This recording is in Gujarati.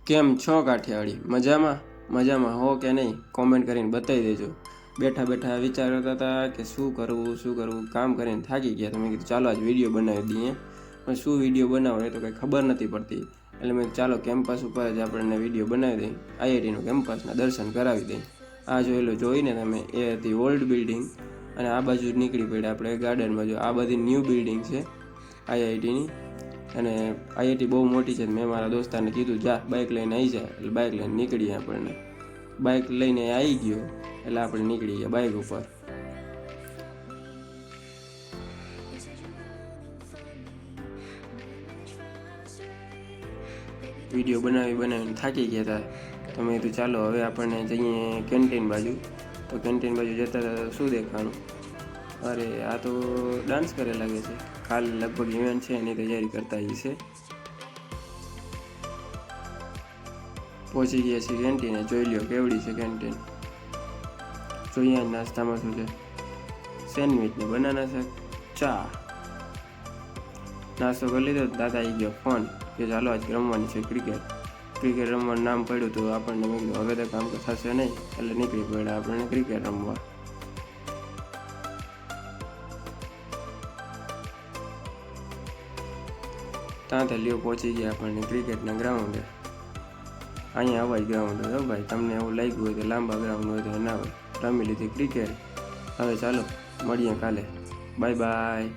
કેમ છો કાઠિયાવાડી? મજામાં? મજામાં હો કે નહીં? કોમેન્ટ કરીને બતાવી દેજો. બેઠા બેઠા વિચાર કરતા હતા કે શું કરવું, કામ કરીને થાકી ગયા. તો મેં કીધું ચાલો આજ વિડીયો બનાવી દઈએ. પણ શું વિડીયો બનાવો એ તો કંઈ ખબર નથી પડતી. એટલે મેં ચાલો કેમ્પસ ઉપર જ આપણને વિડીયો બનાવી દઈએ. આઈઆઈટીનું કેમ્પસના દર્શન કરાવી દઈએ. આ જોઈને તમે એ હતી ઓલ્ડ બિલ્ડિંગ, અને આ બાજુ નીકળી પડ્યા આપણે ગાર્ડનમાં. જો આ બધી ન્યૂ બિલ્ડિંગ છે આઈઆઈટીની. અને આઈઆઈટી બહુ મોટી છે. મેં મારા દોસ્તારને કીધું જા બાઇક લઈને આવી જાય, એટલે બાઇક લઈને નીકળીએ. આપણને બાઇક લઈને આવી ગયો એટલે આપણે નીકળી ગયા બાઇક ઉપર. વિડીયો બનાવીને થાકી ગયા હતા, તો મેં કીધું ચાલો હવે આપણને જઈએ કેન્ટીન બાજુ. તો કેન્ટીન બાજુ જતા હતા શું દેખાણું, અરે આ તો ડાન્સ કરે લાગે છે. કાલે લગભગ ઇવેન્ટ છે એની તૈયારી કરતા હશે. પહોંચી ગયા છીએ કેન્ટીને. જોઈ લ્યો કેવડી છે કેન્ટીન. જોઈએ નાસ્તામાં શું છે. સેન્ડવિચ ને બનાના શેક, ચા. નાસ્તો કરી લીધો. દાદા આવી ગયો ફોન કે ચાલો આજ રમવાની છે ક્રિકેટ રમવાનું નામ પડ્યું તો આપણને મેં કીધું હવે તો કામ તો થશે નહીં, એટલે નીકળી પડ્યા આપણને ક્રિકેટ રમવા. ત્યાંથી લ્યો પહોંચી ગયા આપણને ક્રિકેટના ગ્રાઉન્ડે. અહીંયા અવાજ ગ્રાઉન્ડ હોય ભાઈ, તમને એવું લાગ્યું હોય તો લાંબા ગ્રાઉન્ડ હોય તો ના હોય. રમી લીધી ક્રિકેટ. હવે ચાલો મળીએ કાલે. Bye bye.